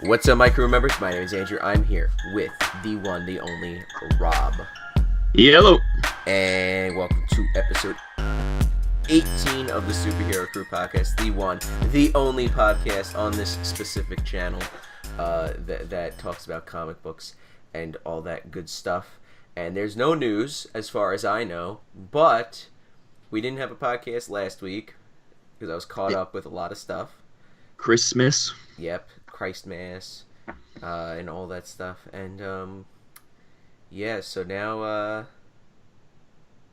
What's up, my crew members? My name is Andrew. I'm here with the one, the only Rob. Hello. And welcome to episode 18 of the Superhero Crew podcast. The one, the only podcast on this specific channel that talks about comic books and all that good stuff. And there's no news as far as I know, but we didn't have a podcast last week because I was caught up with a lot of stuff. Christmas. Yep, Christmas, and all that stuff, and yeah. So now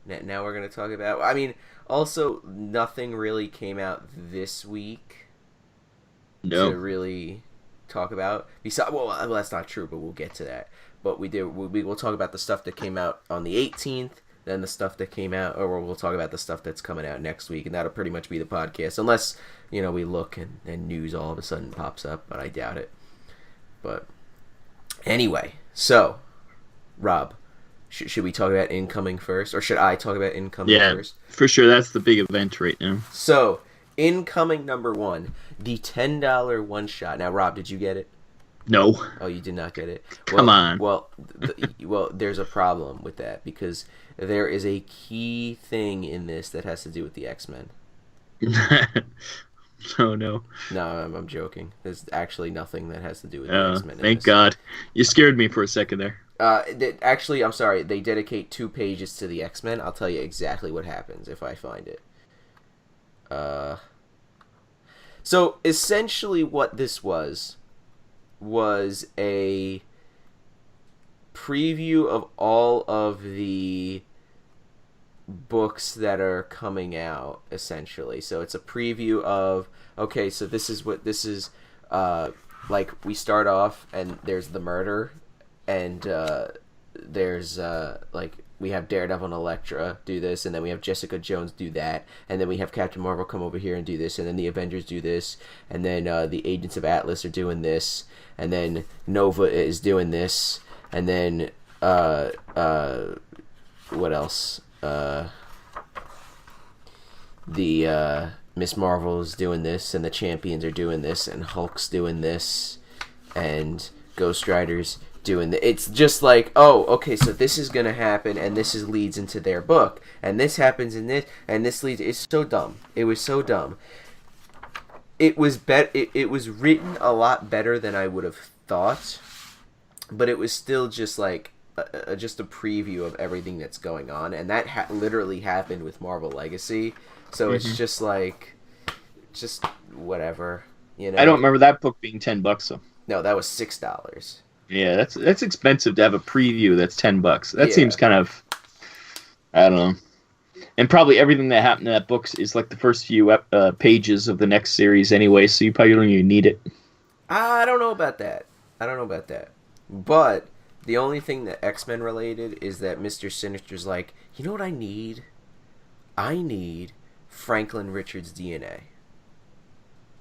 we're gonna talk about. I mean, also nothing really came out this week to really talk about. Besides, well, that's not true, but we'll get to that. But we'll talk about the stuff that came out on the 18th. Then the stuff that came out, or we'll talk about the stuff that's coming out next week, and that'll pretty much be the podcast, unless, we look and news all of a sudden pops up, but I doubt it. But anyway, so, Rob, should we talk about incoming first, or should I talk about incoming first? Yeah, for sure, that's the big event right now. So, incoming number one, the $10 one-shot. Now, Rob, did you get it? No. Oh, you did not get it? Come on. Well, there's a problem with that, because there is a key thing in this that has to do with the X-Men. Oh, no. No, I'm joking. There's actually nothing that has to do with the X-Men. Thank God. You scared me for a second there. Actually, I'm sorry. They dedicate 2 pages to the X-Men. I'll tell you exactly what happens if I find it. So, essentially what this was a preview of all of the books that are coming out, essentially. So it's a preview of, okay, so this is what this is, like, we start off and there's the murder, and there's like, we have Daredevil and Elektra do this, and then we have Jessica Jones do that, and then we have Captain Marvel come over here and do this, and then the Avengers do this, and then the Agents of Atlas are doing this, and then Nova is doing this, and then what else? The Miss Marvel is doing this, and the Champions are doing this, and Hulk's doing this, and Ghost Rider's doing that. It's just like, oh, okay, so this is gonna happen, and this leads into their book, and this happens in this, and this leads. It's so dumb. It was so dumb. It was It was written a lot better than I would have thought, but it was still just like just a preview of everything that's going on, and that literally happened with Marvel Legacy. So it's just like, just whatever, I don't remember that book being $10 though. No, that was $6. Yeah, that's expensive to have a preview that's $10. That seems kind of, I don't know. And probably everything that happened in that book is like the first few pages of the next series anyway, so you probably don't even need it. I don't know about that. But the only thing that X-Men related is that Mr. Sinister's like, you know what I need? I need Franklin Richards' DNA.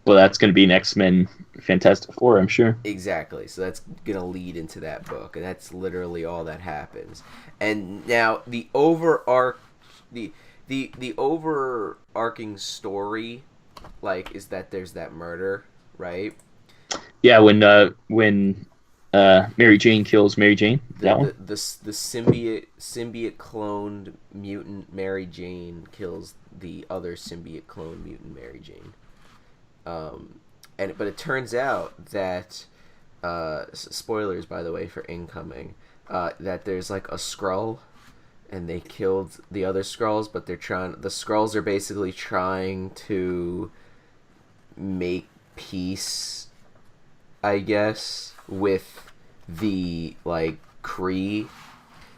Well, that's going to be an X-Men Fantastic Four, I'm sure. Exactly. So that's going to lead into that book, and that's literally all that happens. And now the overarching story, like, is that there's that murder, right? Yeah, when Mary Jane kills Mary Jane. The symbiote cloned mutant Mary Jane kills the other symbiote cloned mutant Mary Jane. But it turns out that spoilers, by the way, for incoming, that there's like a Skrull, and they killed the other Skrulls, but the Skrulls are basically trying to make peace, I guess, with the like Kree.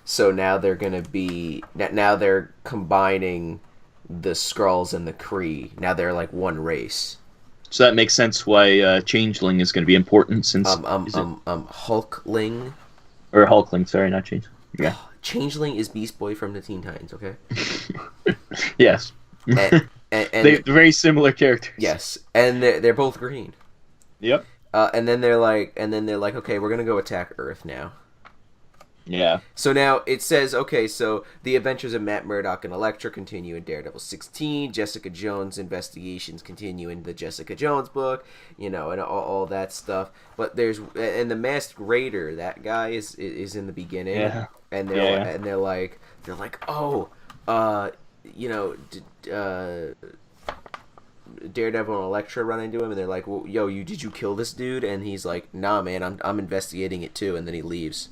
So now they're combining the Skrulls and the Kree. Now they're like one race. So that makes sense why Changeling is going to be important, since Hulkling, or Hulkling, sorry, not Changeling. Yeah, Changeling is Beast Boy from the Teen Titans. Okay. Yes. And they're very similar characters. Yes, and they're both green. Yep. And then they're like, okay, we're gonna go attack Earth now. Yeah. So now it says, okay, so the adventures of Matt Murdock and Elektra continue in Daredevil 16. Jessica Jones investigations continue in the Jessica Jones book, and all that stuff. But and the Masked Raider, that guy is in the beginning, Yeah. and Yeah. they're like, oh, uh, you know, Daredevil and Elektra run into him, and they're like, well, yo, did you kill this dude? And he's like, nah, man, I'm investigating it too. And then he leaves.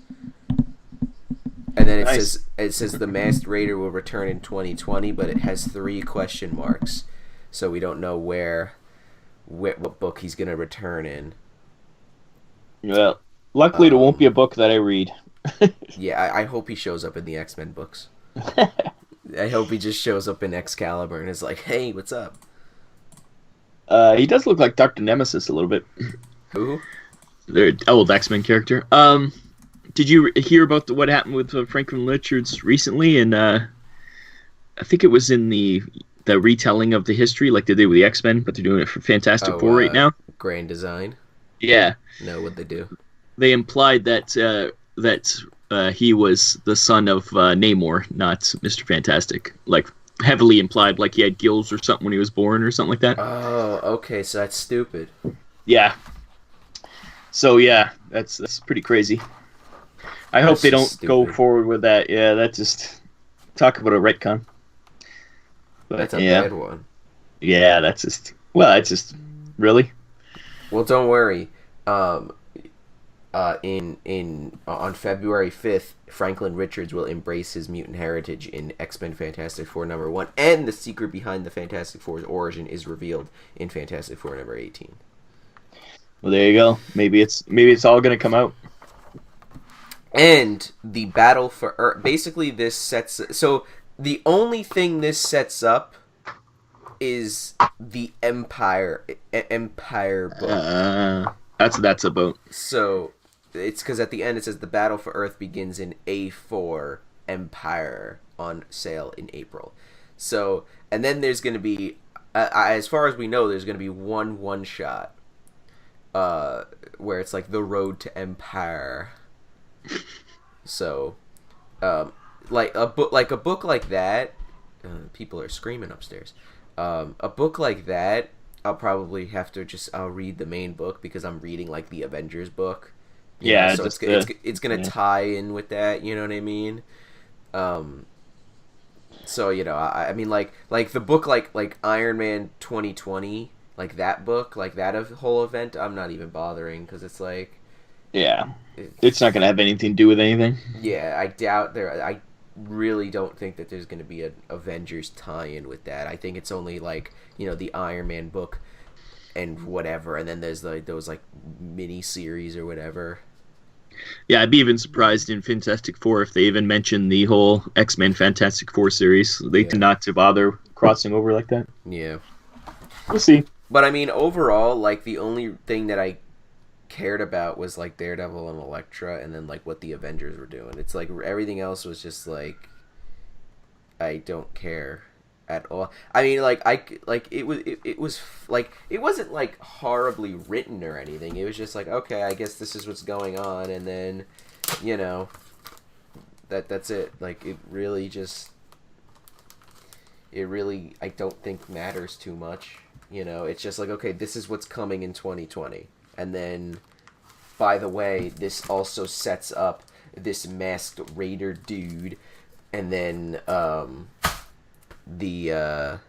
And then Nice. it says the Masked Raider will return in 2020, but it has 3 question marks, so we don't know what book he's gonna return in. Well, luckily it won't be a book that I read. Yeah, I hope he shows up in the X-Men books. I hope he just shows up in Excalibur and is like, "Hey, what's up?" He does look like Dr. Nemesis a little bit. Who? The old X-Men character. Did you hear about what happened with Franklin Richards recently? And I think it was in the retelling of the history, like they did with the X-Men, but they're doing it for Fantastic Four right now. Grand Design. Yeah. No, what'd they do? They implied that he was the son of Namor, not Mr. Fantastic. Like heavily implied, like he had gills or something when he was born or something like that. Oh, okay, so that's stupid. Yeah. So yeah, that's pretty crazy. I hope they don't go forward with that. Yeah, that just talk about a retcon. But, that's a bad one. Yeah, that's just really. Well, don't worry. On February 5th, Franklin Richards will embrace his mutant heritage in X-Men Fantastic Four #1, and the secret behind the Fantastic Four's origin is revealed in Fantastic Four #18. Well, there you go. Maybe it's all gonna come out. And the battle for Earth. Basically, this sets. So the only thing this sets up is the Empire book. That's about. So it's because at the end it says the battle for Earth begins in A4 Empire on sale in April. So and then there's going to be, as far as we know, there's going to be one shot, where it's like the road to Empire. So, like a book like that, people are screaming upstairs. A book like that, I'll probably have to I'll read the main book because I'm reading like the Avengers book. Yeah, so it's gonna tie in with that. You know what I mean? So I mean like the book like Iron Man 2020, like that book, like that whole event. I'm not even bothering because it's like. Yeah, it's not going to have anything to do with anything. Yeah, I doubt there. I really don't think that there's going to be an Avengers tie-in with that. I think it's only like the Iron Man book and whatever, and then there's those like mini series or whatever. Yeah, I'd be even surprised in Fantastic Four if they even mention the whole X-Men Fantastic Four series. They tend not to bother crossing over like that. Yeah, we'll see. But I mean, overall, like the only thing that I cared about was like Daredevil and Elektra, and then like what the Avengers were doing. It's like everything else was just like I don't care at all. I mean, like it was like it wasn't like horribly written or anything. It was just like, okay, I guess this is what's going on, and then that's it. Like it really I don't think matters too much. It's just like, okay, this is what's coming in 2020. And then, by the way, this also sets up this Masked Raider dude, and then the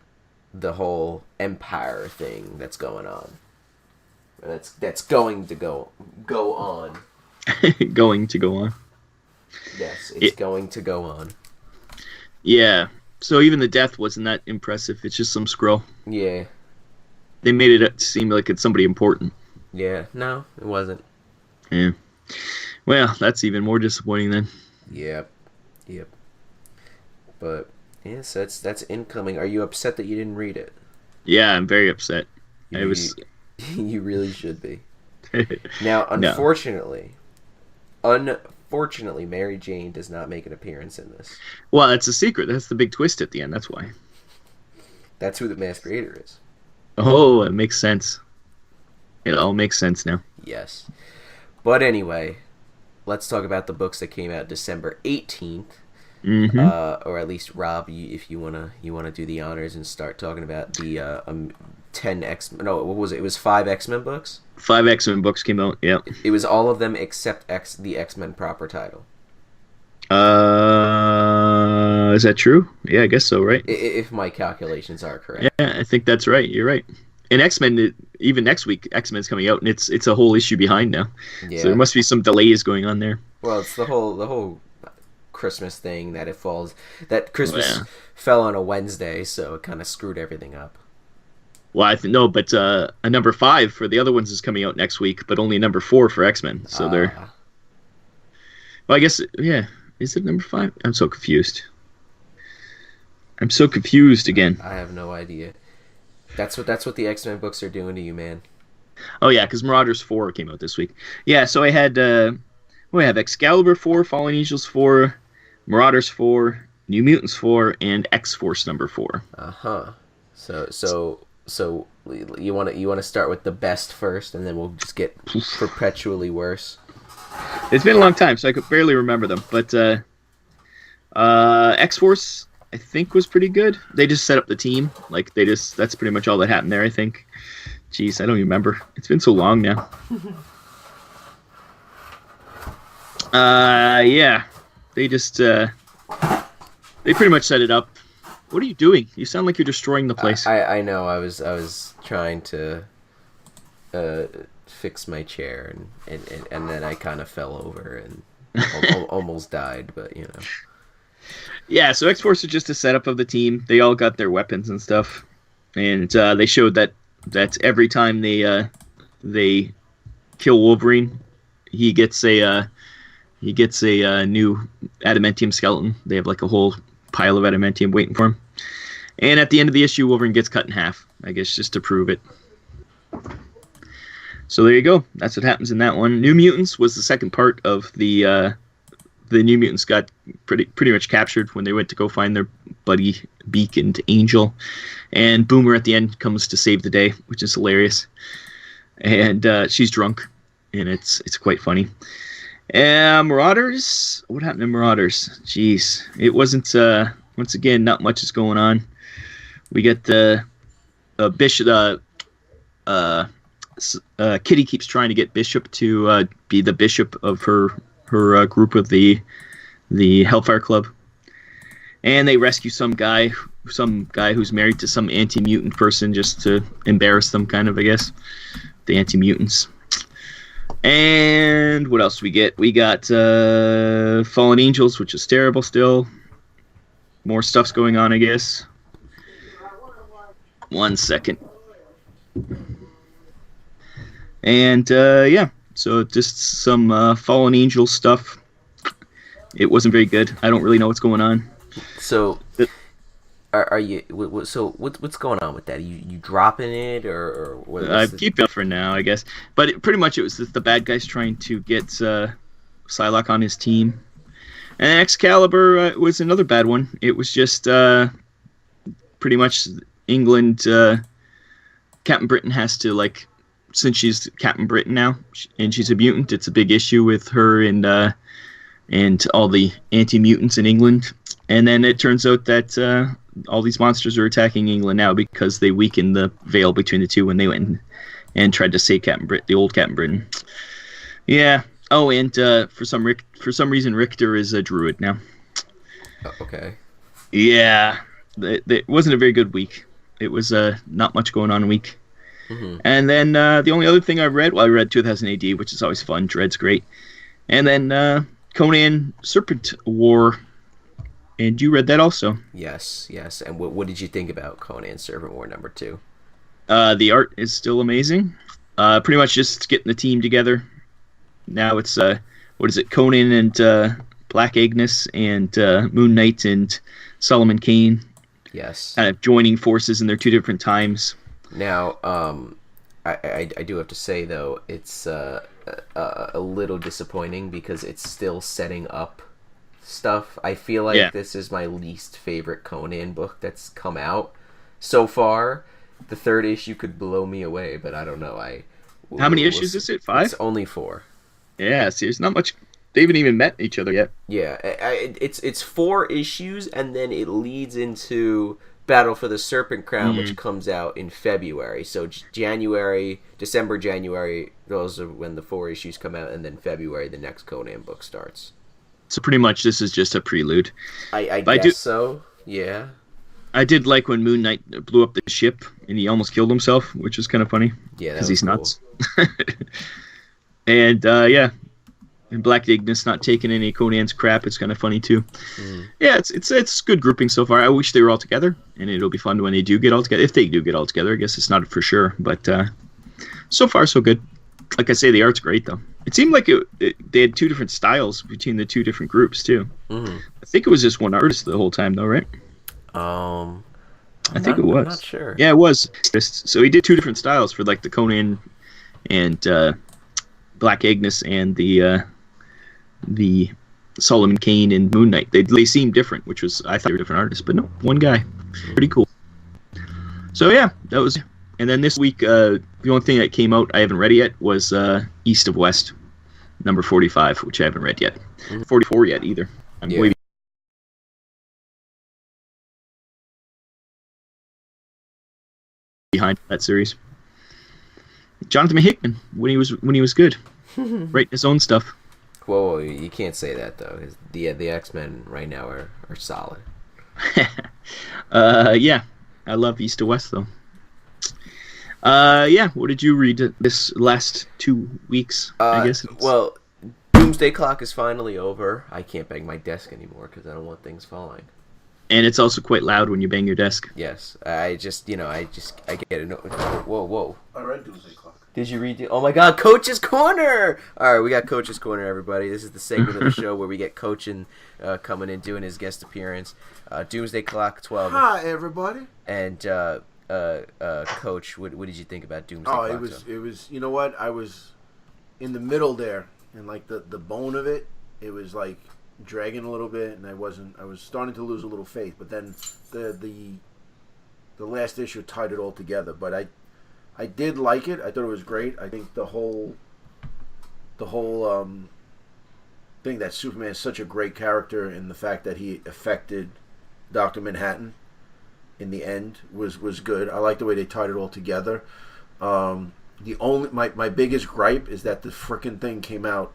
whole Empire thing that's going on. That's going to go on. Going to go on. Yes, it's going to go on. Yeah. So even the death wasn't that impressive. It's just some scroll. Yeah. They made it seem like it's somebody important. Yeah, no, it wasn't. Yeah. Well, that's even more disappointing then. Yep. But yes, that's incoming. Are you upset that you didn't read it? Yeah, I'm very upset. You really should be. Now, unfortunately, Mary Jane does not make an appearance in this. Well, that's a secret. That's the big twist at the end. That's why. That's who the Masked Raider is. Oh, it makes sense. It all makes sense now. Yes. But anyway, let's talk about the books that came out December 18th. Mm-hmm. Or at least Rob, if you wanna do the honors and start talking about the 10 X. No, what was it? It was 5 X-Men books. 5 X-Men books came out. Yeah. It was all of them except the X-Men proper title. Is that true? Yeah, I guess so. Right. If my calculations are correct. Yeah, I think that's right. You're right. And X-Men, even next week, X-Men's coming out, and it's a whole issue behind now. Yeah. So there must be some delays going on there. Well, it's the whole Christmas thing that Christmas fell on a Wednesday, so it kind of screwed everything up. Well, no, but a number 5 for the other ones is coming out next week, but only a number 4 for X-Men. So they're. Well, I guess yeah. Is it number 5? I'm so confused. I'm so confused again. I have no idea. That's what the X-Men books are doing to you, man. Oh yeah, because Marauders 4 came out this week. Yeah, so I had I have Excalibur 4, Fallen Angels 4, Marauders 4, New Mutants 4, and X-Force number 4. So you want to start with the best first, and then we'll just get perpetually worse. It's been a long time, so I could barely remember them. But X-Force, I think, was pretty good. They just set up the team. That's pretty much all that happened there, I think. Jeez, I don't even remember. It's been so long now. Yeah. They just, they pretty much set it up. What are you doing? You sound like you're destroying the place. I know. I was trying to fix my chair, and then I kind of fell over and almost died, but you know. Yeah, so X-Force is just a setup of the team. They all got their weapons and stuff, and they showed that every time they kill Wolverine, he gets a new adamantium skeleton. They have like a whole pile of adamantium waiting for him. And at the end of the issue, Wolverine gets cut in half, I guess, just to prove it. So there you go. That's what happens in that one. New Mutants was the second part of the New Mutants got pretty much captured when they went to go find their buddy Beak and Angel, and Boomer at the end comes to save the day, which is hilarious. And she's drunk, and it's quite funny. Marauders. What happened to Marauders? Jeez, it wasn't. Once again, not much is going on. We get the Bishop. Kitty keeps trying to get Bishop to be the bishop of her group of the Hellfire Club, and they rescue some guy who's married to some anti-mutant person just to embarrass them, kind of, I guess. The anti-mutants. And what else we get? We got Fallen Angels, which is terrible still. More stuff's going on, I guess. 1 second. And yeah, so just some Fallen Angel stuff. It wasn't very good. I don't really know what's going on. So, are you? So what's going on with that? You dropping it or what? I keep it for now, I guess. But pretty much it was the bad guys trying to get Psylocke on his team. And Excalibur was another bad one. It was just pretty much England. Captain Britain has to, like, since she's Captain Britain now and she's a mutant, it's a big issue with her and all the anti-mutants in England. And then it turns out that all these monsters are attacking England now because they weakened the veil between the two when they went and tried to save the old Captain Britain. Yeah. Oh, and for some reason Richter is a druid now. Oh, okay. Yeah, it wasn't a very good week. It was not much going on week. Mm-hmm. And then the only other thing I read 2000 AD, which is always fun. Dread's great. And then Conan Serpent War. And you read that also. Yes. And what did you think about Conan Serpent War number 2? The art is still amazing. Pretty much just getting the team together. Now it's what is it? Conan and Black Agnes and Moon Knight and Solomon Kane. Yes. Kind of joining forces in their two different times. Now, I do have to say though, it's a little disappointing because it's still setting up stuff. I feel like This is my least favorite Conan book that's come out so far. The 3rd issue could blow me away, but I don't know. How many issues is it? 5? It's only 4. Yeah, see, there's not much They haven't even met each other yet. Yeah, it's 4 issues, and then it leads into Battle for the Serpent Crown, which comes out in February. So December, January, those are when the 4 issues come out, and then February the next Conan book starts. So pretty much this is just a prelude. I guess so. Yeah. I did like when Moon Knight blew up the ship and he almost killed himself, which was kind of funny. Yeah, because he's cool. nuts. And yeah, and Black Ignis not taking any Conan's crap. It's kind of funny too. Yeah, it's good grouping so far. I wish they were all together, and it'll be fun when they do get all together. If they do get all together, I guess it's not for sure, but so far so good. Like I say, the art's great though. It seemed like they had 2 different styles between the 2 different groups too. I think it was just one artist the whole time though, right? I think it was. I'm not sure. Yeah, it was. So he did 2 different styles for like the Conan and Black Ignis and the Solomon Kane and Moon Knight. They seemed different, which was, I thought they were different artists, but no, one guy. Pretty cool. So yeah, that was. And then this week, the only thing that came out I haven't read yet was East of West, number 45, which I haven't read yet. 44 yet either. I'm way behind that series. Jonathan Hickman when he was good, writing his own stuff. Whoa, you can't say that though. The X-Men right now are solid. Yeah, I love East to West though. Yeah, what did you read this last 2 weeks? I guess. Well, Doomsday Clock is finally over. I can't bang my desk anymore because I don't want things falling. And it's also quite loud when you bang your desk. Yes, I get it. Whoa. I read Doomsday Clock. Did you read? Oh my God, Coach's Corner! All right, we got Coach's Corner, everybody. This is the segment of the show where we get Coach coming in doing his guest appearance. Doomsday Clock 12. Hi, everybody. And Coach, what did you think about Doomsday Clock? It was. You know what? I was in the middle there, and like the bone of it, it was like dragging a little bit, and I was starting to lose a little faith. But then the last issue tied it all together. But I did like it. I thought it was great. I think the whole thing that Superman is such a great character, and the fact that he affected Dr. Manhattan in the end was good. I like the way they tied it all together. My biggest gripe is that the frickin' thing came out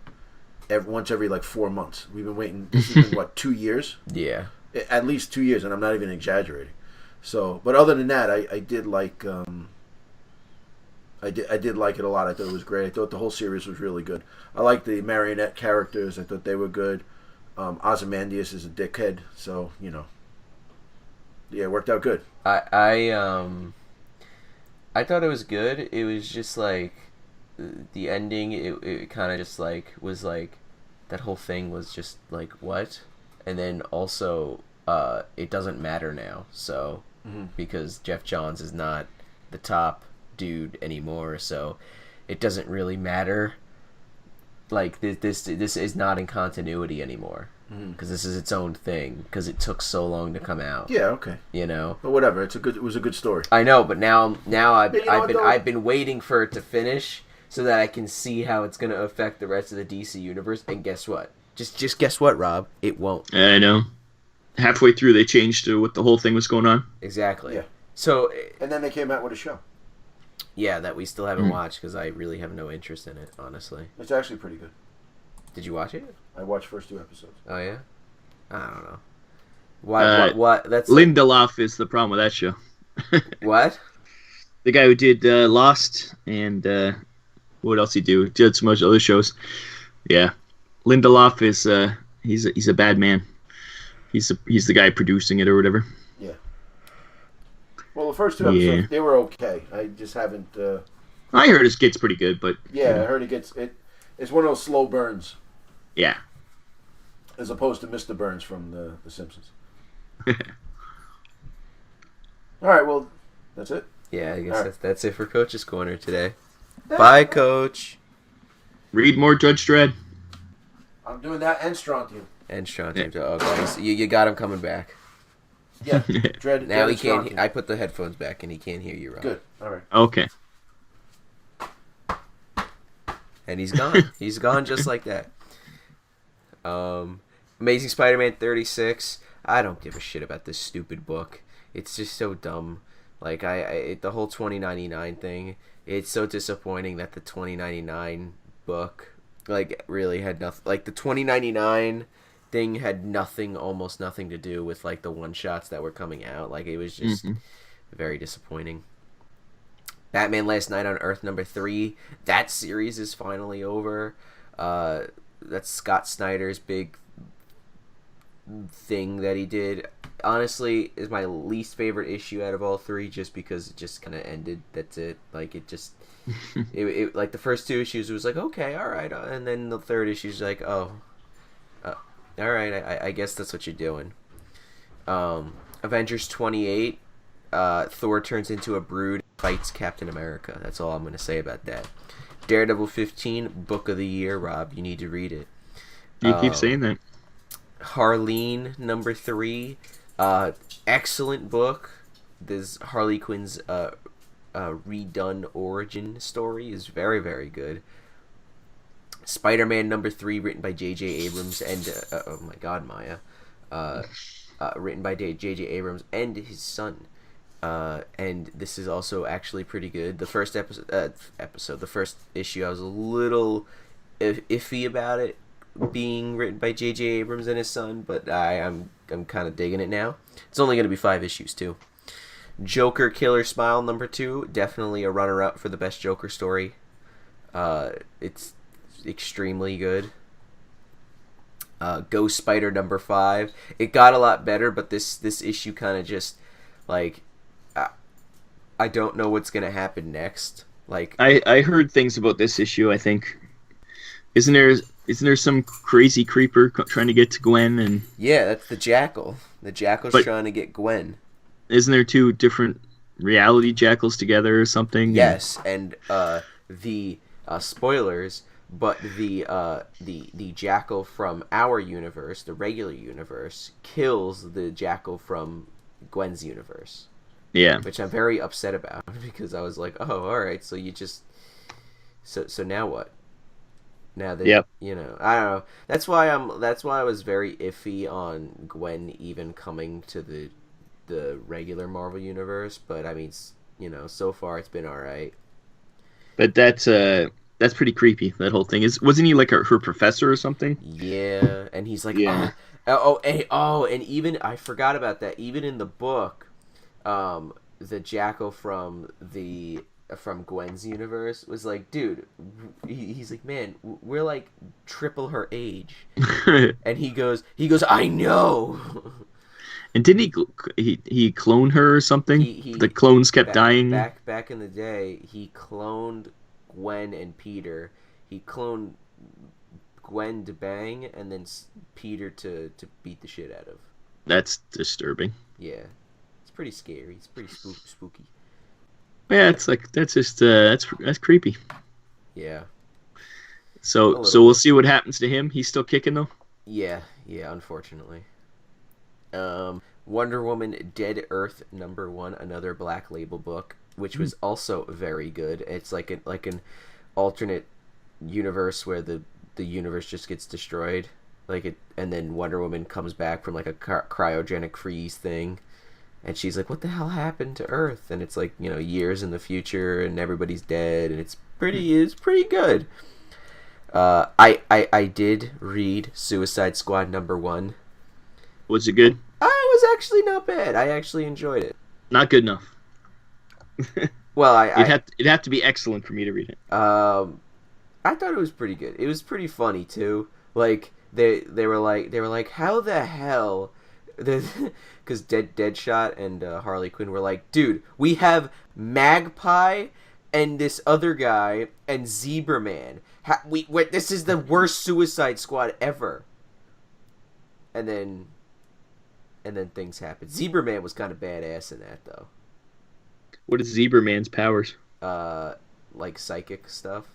once every like 4 months. We've been waiting. This has been what, 2 years? Yeah, at least 2 years, and I'm not even exaggerating. So, but other than that, I did like. I did like it a lot. I thought it was great. I thought the whole series was really good. I liked the marionette characters. I thought they were good. Ozymandias is a dickhead, so yeah, it worked out good. I thought it was good. It was just like the ending. It kind of just like was like that whole thing was just like what, and then also it doesn't matter now. So because Jeff Johns is not the top dude anymore, so it doesn't really matter. Like this is not in continuity anymore because this is its own thing because it took so long to come out. Yeah, okay. But whatever. It was a good story. I know, but now I've been waiting for it to finish so that I can see how it's gonna affect the rest of the DC universe. And guess what? Just guess what, Rob? It won't. I know. Halfway through, they changed to what the whole thing was going on. Exactly. Yeah. So. And then they came out with a show. Yeah, that we still haven't watched because I really have no interest in it, honestly. It's actually pretty good. Did you watch it? I watched first 2 episodes. Oh yeah. I don't know. What? That's Lindelof is the problem with that show. What? The guy who did Lost and what else he do? Did some other shows. Yeah, Lindelof is he's a bad man. He's the guy producing it or whatever. Yeah. Well, the first 2 episodes they were okay. I just haven't. I heard it gets pretty good, but yeah, I heard it's one of those slow burns. Yeah. As opposed to Mr. Burns from the Simpsons. All right, well, that's it. Yeah, I guess that's it for Coach's Corner today. Bye, Coach. Read more Judge Dredd. I'm doing that and Strong Team. And Strong Team. Oh, guys, you got him coming back. Yeah, Dredd. Now he can't. I put the headphones back and he can't hear you, Rob. Good. All right. Okay. And he's gone. He's gone just like that. Amazing Spider-Man 36. I don't give a shit about this stupid book. It's just so dumb. Like the whole 2099 thing. It's so disappointing that the 2099 book like really had nothing. Like the 2099 thing had almost nothing to do with like the one shots that were coming out. Like it was just very disappointing. Batman Last Night on Earth #3. That series is finally over. That's Scott Snyder's big thing that he did. Honestly, is my least favorite issue out of all three, just because it just kind of ended. That's it. Like it just, it like the first two issues, it was like okay, all right, and then the third issue is like all right, I guess that's what you're doing. Avengers 28. Thor turns into a brood, fights Captain America. That's all I'm going to say about that. Daredevil 15, Book of the Year. Rob, you need to read it. You keep saying that. Harleen #3, excellent book. This Harley Quinn's redone origin story is very, very good. Spider-Man #3, written by J.J. Abrams and oh my God, Maya, written by J.J. Abrams and his son. And this is also actually pretty good. The first the first issue, I was a little iffy about it being written by J.J. Abrams and his son, but I'm kind of digging it now. It's only going to be 5 issues too. Joker Killer Smile #2, definitely a runner-up for the best Joker story. It's extremely good. Ghost Spider #5. It got a lot better, but this issue kind of just like I don't know what's gonna happen next. Like I heard things about this issue. I think isn't there some crazy creeper trying to get to Gwen and yeah, that's the Jackal. The Jackal's trying to get Gwen. Isn't there 2 different reality Jackals together or something? Yes, and the spoilers, but the Jackal from our universe, the regular universe, kills the Jackal from Gwen's universe. Yeah. Which I'm very upset about because I was like, oh, all right, so you just so now what? Now that you know, I don't know. That's why I was very iffy on Gwen even coming to the regular Marvel universe, but I mean, you know, so far it's been all right. But that's pretty creepy. That whole thing wasn't he like her professor or something? Yeah, and he's like, yeah. And even I forgot about that. Even in the book, the Jackal from Gwen's universe was like, dude, he's like, man, we're like triple her age, and he goes, I know. And didn't he clone her or something? The clones kept dying. Back in the day, he cloned Gwen and Peter. He cloned Gwen to bang, and then Peter to beat the shit out of. That's disturbing. Yeah, it's pretty scary. It's pretty spooky. Yeah, it's like that's just that's creepy. Yeah. So we'll see what happens to him. He's still kicking though. Yeah, unfortunately. Wonder Woman Dead Earth #1, another Black Label book, which was also very good. It's like an alternate universe where the universe just gets destroyed, and then Wonder Woman comes back from like a cryogenic freeze thing, and she's like, "What the hell happened to Earth?" And it's like, you know, years in the future, and everybody's dead, and it's pretty good. I did read Suicide Squad #1. Was it good? It was actually not bad. I actually enjoyed it. Not good enough. Well, it'd have to be excellent for me to read it. I thought it was pretty good. It was pretty funny too. Like they were like, how the hell? Because Deadshot and Harley Quinn were like, dude, we have Magpie and this other guy and Zebra Man. This is the worst Suicide Squad ever. And then things happened. Zebra Man was kind of badass in that though. What is Zebra Man's powers? Like psychic stuff.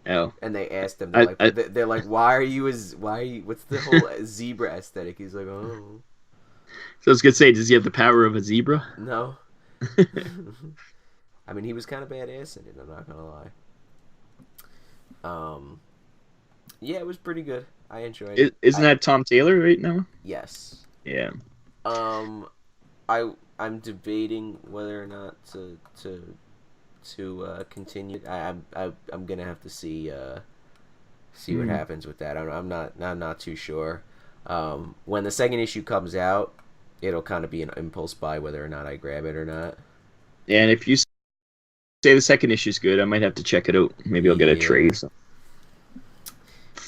Oh. And they asked him, they're like, why are you? What's the whole zebra aesthetic? He's like, oh. So I was gonna say, does he have the power of a zebra? No. I mean, he was kind of badass in it. I'm not gonna lie. Yeah, it was pretty good. I enjoyed it. Isn't that Tom Taylor right now? Yes. Yeah. Um, I'm debating whether or not to continue. I'm gonna have to see what happens with that. I'm not too sure. When the second issue comes out, it'll kind of be an impulse buy whether or not I grab it or not. And if you say the second issue's good, I might have to check it out. Maybe I'll get a trade. So.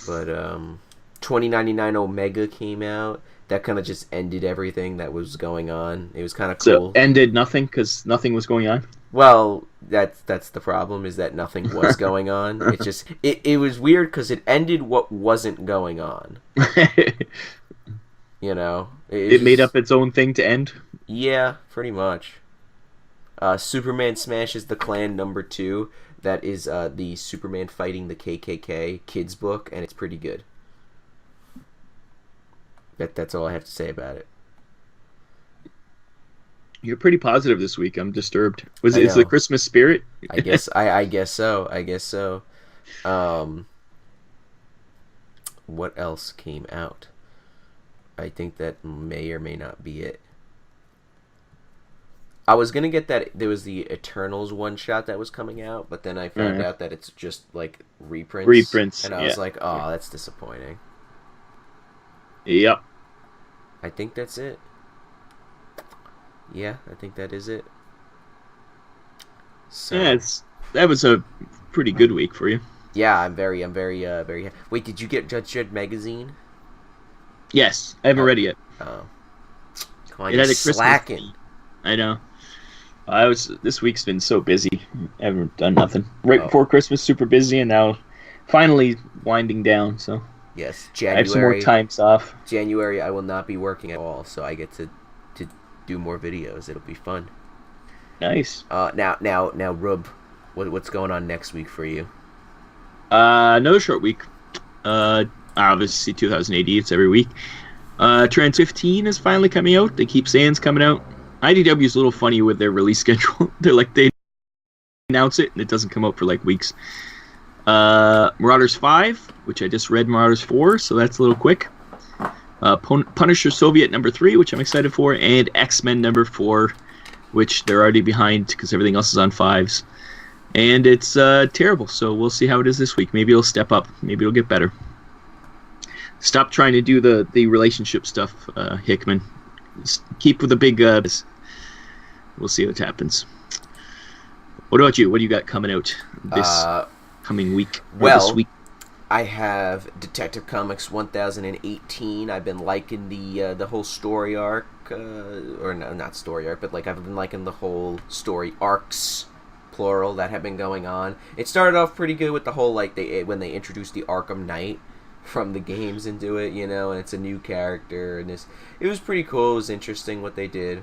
But 2099 Omega came out. That kind of just ended everything that was going on. It was kind of cool. So ended nothing because nothing was going on. Well, that's the problem, is that nothing was going on. It just it was weird because it ended what wasn't going on. You know, it made up its own thing to end. Yeah, pretty much. Superman smashes the Klan #2. That is the Superman fighting the KKK kids book, and it's pretty good. That's all I have to say about it. You're pretty positive this week. I'm disturbed. It's the Christmas spirit? I guess so. I guess so. What else came out? I think that may or may not be it. I was gonna get that there was the Eternals one shot that was coming out, but then I found out that it's just like reprints. And I was like, oh, that's disappointing. Yep. I think that's it. Yeah, I think that is it. So, yeah, that was a pretty good week for you. Yeah, I'm very Wait, did you get Judge Dredd magazine? Yes, I haven't read it yet. Oh, come on, it you're had a slacking. Christmas. I know. This week's been so busy. I haven't done nothing. Right before Christmas, super busy, and now finally winding down. So yes, January. I have some more times off. January, I will not be working at all, so I get to do more videos. It'll be fun. Nice. Now, Rub, what's going on next week for you? Another short week. Obviously 2000 AD. It's every week. Trans 15 is finally coming out. They keep saying it's coming out. IDW is a little funny with their release schedule. They announce it and it doesn't come out for like weeks. Marauders 5, which I just read Marauders 4, so that's a little quick. Punisher Soviet #3, which I'm excited for, and X-Men #4, which they're already behind because everything else is on 5s. And it's terrible, so we'll see how it is this week. Maybe it'll step up. Maybe it'll get better. Stop trying to do the relationship stuff, Hickman. Just keep with the big... we'll see what happens. What about you? What do you got coming out this coming week? Well, this week? I have Detective Comics 1018. I've been liking the whole story arc, or no, not story arc, but like I've been liking the whole story arcs, plural, that have been going on. It started off pretty good with the whole when they introduced the Arkham Knight from the games into it, you know, and it's a new character, and it was pretty cool. It was interesting what they did.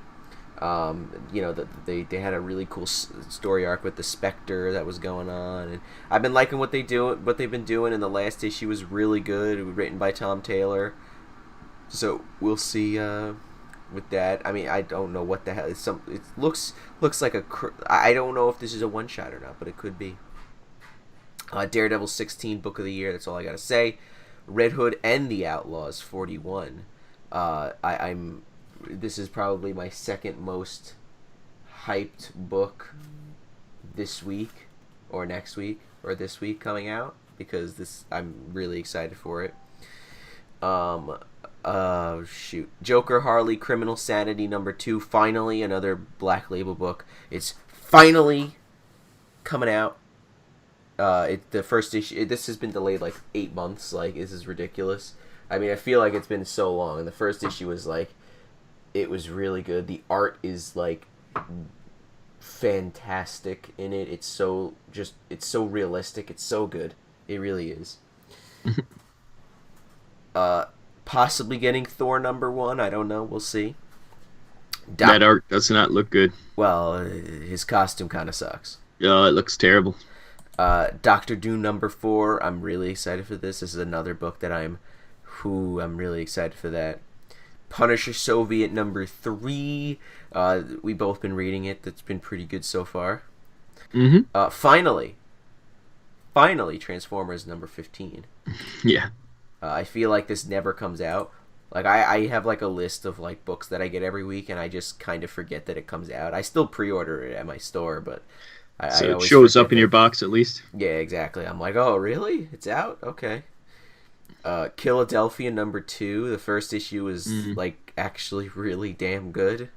You know, they had a really cool story arc with the Spectre that was going on, and I've been liking what they've been doing. And the last issue was really good. It was written by Tom Taylor, so we'll see with that. I mean, I don't know what the hell. It looks like I don't know if this is a one shot or not, but it could be. Daredevil 16 Book of the Year. That's all I gotta say. Red Hood and the Outlaws 41. This is probably my second most hyped book this week, or next week, or this week coming out, because I'm really excited for it. Joker Harley Criminal Sanity #2. Finally, another Black Label book. It's finally coming out. The first issue. This has been delayed like 8 months. Like, this is ridiculous. I mean, I feel like it's been so long. And the first issue was like, it was really good. The art is like fantastic in it. It's so realistic. It's so good. It really is. Possibly getting Thor #1. I don't know. We'll see. That art does not look good. Well, his costume kind of sucks. Oh, it looks terrible. Doctor Doom #4. I'm really excited for this. This is another book that I'm really excited for that. Punisher Soviet #3. We've both been reading it. That's been pretty good so far. Finally, Transformers #15. Yeah. I feel like this never comes out. Like I have like a list of like books that I get every week, and I just kind of forget that it comes out. I still pre-order it at my store, but So I it always shows forget up in that. your box at least. Yeah, exactly. I'm like, oh really? It's out? Okay. Philadelphia #2. The first issue was like actually really damn good,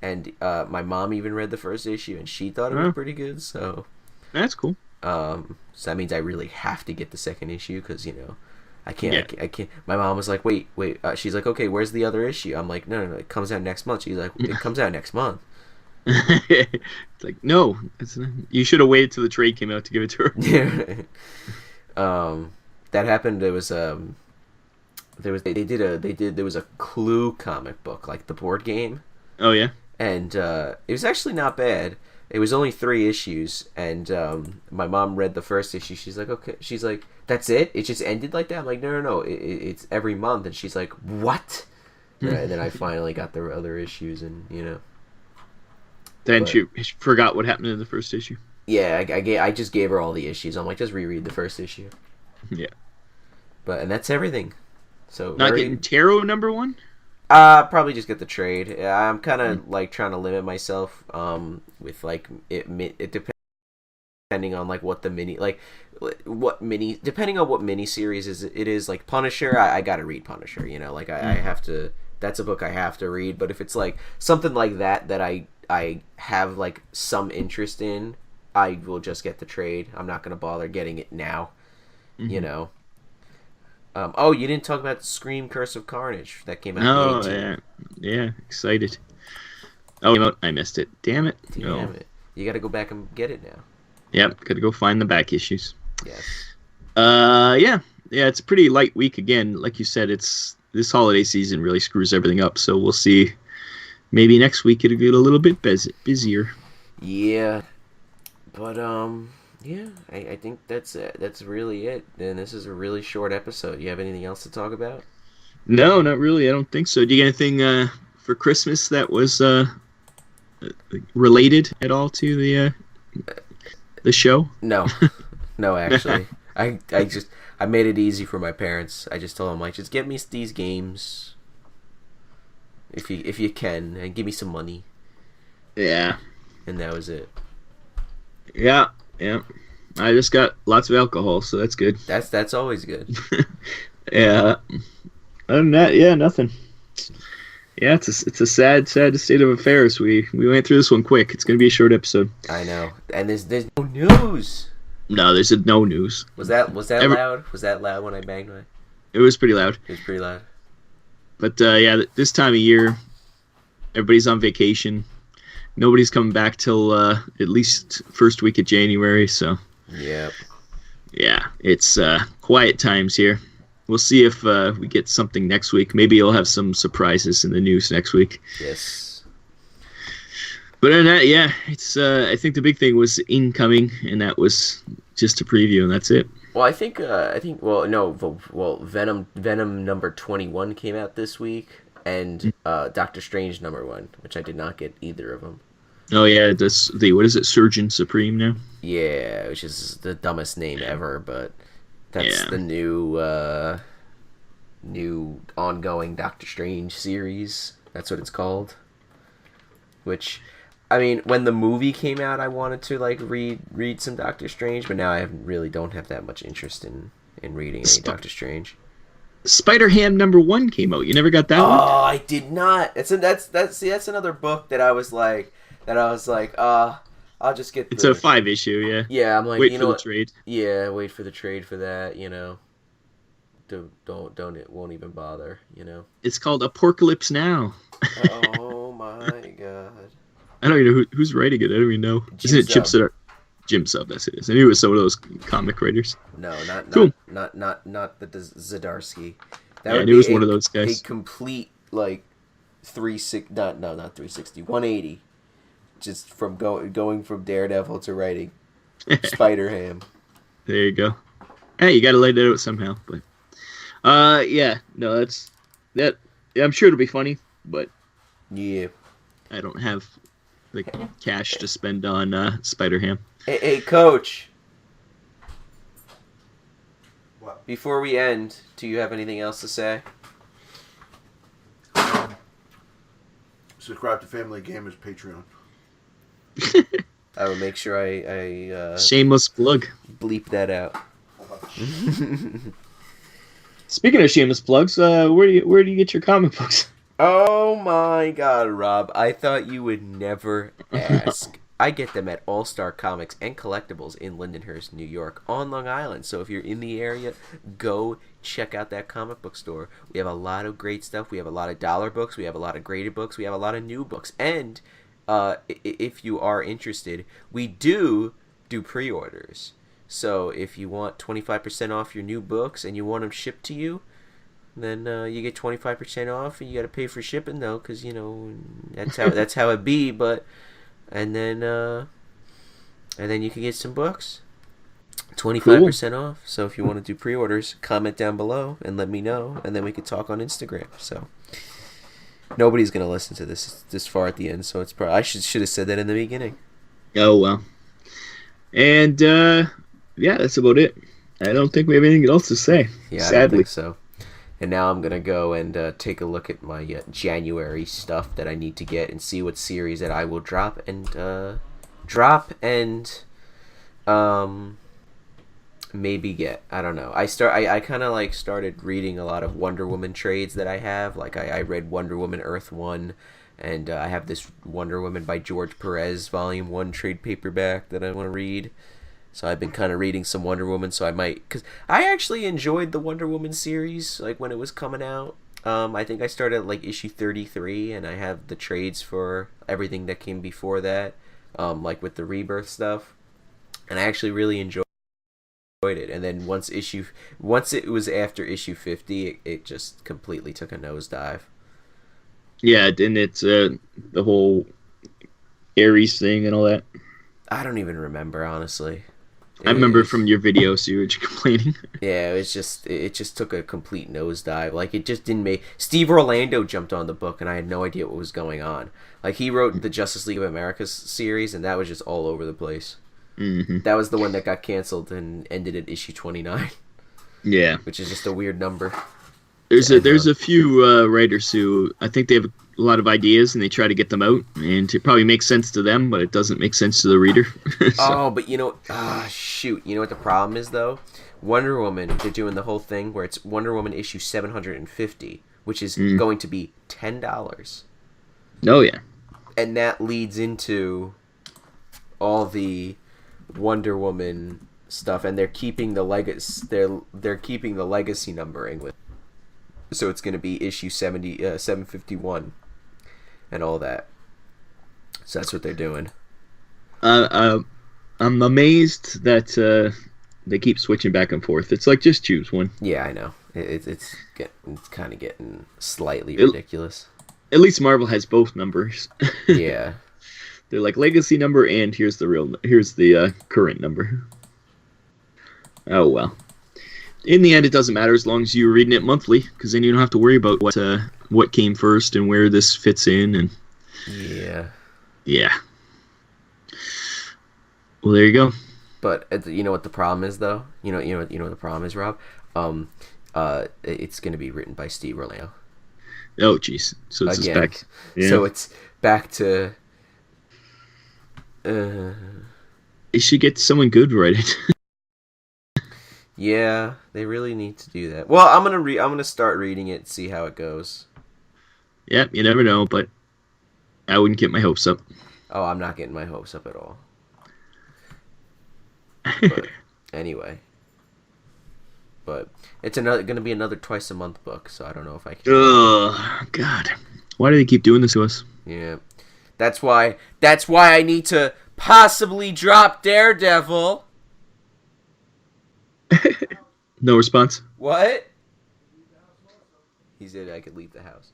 and my mom even read the first issue, and she thought it was Oh, pretty good. So, that's cool. so that means I really have to get the second issue because I can't, Yeah. I can't. My mom was like, wait. She's like, okay, where's the other issue? I'm like, no, it comes out next month. She's like, it comes out next month. It's like, no, you should have waited till the trade came out to give it to her. That happened. There was there was a Clue comic book, like the board game, Oh yeah. and it was actually not bad. It was only 3 issues, and my mom read the first issue. She's like, okay. She's like, that's it? It just ended like that? I'm like, no. It's every month. And she's like, what? And then I finally got the other issues, and Then But- she forgot what happened in the first issue. yeah, I just gave her all the issues. I'm like, just reread the first issue. Yeah. And that's everything. So Not getting Tarot #1? probably just get the trade. Yeah, I'm kind of like trying to limit myself with like it depending on like what the mini depending on what mini series it is like Punisher. I gotta read Punisher. Like I have to. That's a book I have to read. But if it's like something like that I have like some interest in, I will just get the trade. I'm not gonna bother getting it now. Oh, you didn't talk about Scream: Curse of Carnage that came out. Oh, the 18th. yeah, excited. Oh, I missed it. Damn it. Damn it! You got to go back and get it now. Yep, gotta go find the back issues. Yes. Yeah, it's a pretty light week again. Like you said, it's this holiday season really screws everything up. So we'll see. Maybe next week it'll get a little bit busier. Yeah, but yeah, I think that's it. That's really it. And this is a really short episode. You have anything else to talk about? No, not really. I don't think so. Do you get anything for Christmas that was related at all to the show? No, no, actually, I made it easy for my parents. I just told them like, just get me these games, if you can, and give me some money, Yeah. and that was it. Yeah. I just got lots of alcohol, so that's good. That's always good. Yeah. Other than that, yeah, nothing. Yeah, it's a sad state of affairs. We went through this one quick. It's gonna be a short episode. I know, and there's no news. No, there's no news. Was that loud? Was that loud when I banged my? It was pretty loud. It was pretty loud. But yeah, this time of year, everybody's on vacation. Nobody's coming back till at least first week of January. So Yep. yeah, it's quiet times here. We'll see if we get something next week. Maybe you'll have some surprises in the news next week. Yes. But other than that, yeah, it's. I think the big thing was Incoming, and that was just a preview, and that's it. Well, I think. Well, no. Well, Venom #21 came out this week, and Doctor Strange #1, which I did not get either of them. Oh yeah, what is it? Surgeon Supreme now. Yeah, which is the dumbest name ever, but that's Yeah. the new ongoing Doctor Strange series. That's what it's called. Which, I mean, when the movie came out, I wanted to like read some Doctor Strange, but now I really don't have that much interest in reading any Doctor Strange. Spider-Ham #1 came out. You never got that Oh, one? I did not. That's another book that I was like, I'll just get. It's a 5-issue, yeah. Yeah, I'm like, Wait you for know the what? trade. Yeah, wait for the trade for that. Don't it won't even bother. It's called Apocalypse Now. Oh my god. I don't even know who's writing it. I don't even know. Isn't it Jim Chip Jim Sub? That's it. I knew it was some of those comic writers. No, not Cool. not the Zdarsky. Yeah, I knew it was one of those guys. A complete like 180. Just from going from Daredevil to writing Spider-Ham. There you go. Hey, you got to lay that out somehow. But yeah, no, that's that. Yeah, I'm sure it'll be funny, but Yeah. I don't have the cash to spend on Spider-Ham. Hey, Coach. What? before we end, do you have anything else to say? Subscribe to Family Gamers Patreon. I will make sure I Shameless plug. bleep that out. Speaking of shameless plugs, where do you get your comic books? Oh my god, Rob. I thought you would never ask. I get them at All Star Comics and Collectibles in Lindenhurst, New York, on Long Island. So if you're in the area, go check out that comic book store. We have a lot of great stuff. We have a lot of dollar books. We have a lot of graded books. We have a lot of new books. And if you are interested, we do pre-orders. So if you want 25% off your new books and you want them shipped to you, then you get 25% off, and you got to pay for shipping though, because that's how it be. But and then you can get some books, 25% off. So if you want to do pre-orders, comment down below and let me know, and then we could talk on Instagram. So nobody's gonna listen to this far at the end, so it's probably I should have said that in the beginning. Oh well. And yeah, that's about it. I don't think we have anything else to say. Yeah, sadly. I don't think so. And now I'm gonna go and take a look at my January stuff that I need to get and see what series that I will drop and maybe get. I don't know. I kind of like started reading a lot of Wonder Woman trades that I have. Like I read Wonder Woman Earth 1, and I have this Wonder Woman by George Perez Volume 1 trade paperback that I want to read. So I've been kind of reading some Wonder Woman, so I might, because I actually enjoyed the Wonder Woman series, like when it was coming out. I think I started at like issue 33, and I have the trades for everything that came before that, like with the Rebirth stuff, and I actually really enjoyed it. And then once it was after issue 50, it just completely took a nosedive. Yeah, and it's the whole Ares thing and all that. I don't even remember, honestly. I remember from your video, so you were complaining. Yeah, it just took a complete nosedive. Like, it just didn't make... Steve Orlando jumped on the book, and I had no idea what was going on. Like, he wrote the Justice League of America series, and that was just all over the place. Mm-hmm. That was the one that got canceled and ended at issue 29. Yeah. Which is just a weird number. There's a few writers who, I think they have a lot of ideas, and they try to get them out, and it probably makes sense to them, but it doesn't make sense to the reader. But you know what the problem is, though? Wonder Woman, they're doing the whole thing where it's Wonder Woman issue 750, which is going to be $10. Oh yeah. And that leads into all the Wonder Woman stuff, and they're keeping the they're keeping the legacy numbering with. So it's going to be issue 751 and all that. So that's what they're doing. I'm amazed that they keep switching back and forth. It's like, just choose one. Yeah, I know. It's kind of getting slightly ridiculous. At least Marvel has both numbers. Yeah. They're like legacy number, and here's the current number. Oh well. In the end, it doesn't matter as long as you're reading it monthly, because then you don't have to worry about what came first and where this fits in. And yeah. Well, there you go. But you know what the problem is, though. You know what the problem is, Rob. It's going to be written by Steve Orlando. Oh, jeez. So it's again. back. Yeah. So it's back to. They should get someone good to write it. Yeah, they really need to do that. Well, I'm gonna start reading it and see how it goes. Yeah, you never know, but I wouldn't get my hopes up. Oh, I'm not getting my hopes up at all. But anyway, it's gonna be another twice a month book, so I don't know if I can. Oh God, why do they keep doing this to us? Yeah, that's why I need to possibly drop Daredevil. No response. What? He said I could leave the house.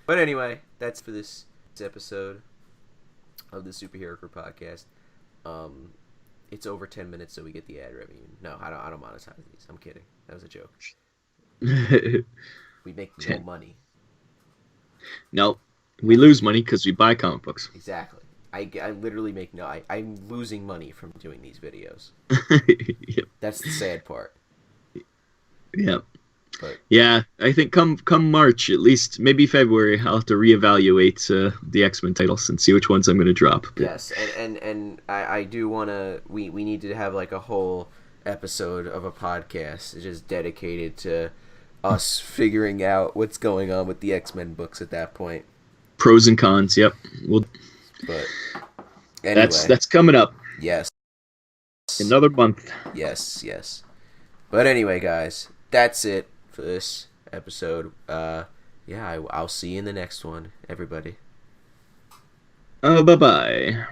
But anyway, that's for this episode of the Superhero Crew podcast. It's over 10 minutes, so we get the ad revenue. No, I don't monetize these. I'm kidding. That was a joke. We make no money. No, we lose money because we buy comic books. Exactly. I literally make no. I'm losing money from doing these videos. Yep. That's the sad part. Yep. But yeah, I think come March, at least maybe February, I'll have to reevaluate the X-Men titles and see which ones I'm going to drop. But... yes, and I do want to. We need to have like a whole episode of a podcast just dedicated to us figuring out what's going on with the X-Men books at that point. Pros and cons. Yep. Well, but anyway, that's coming up. Yes. Another month. Yes. But anyway, guys, that's it for this episode. I'll see you in the next one, everybody. Bye-bye.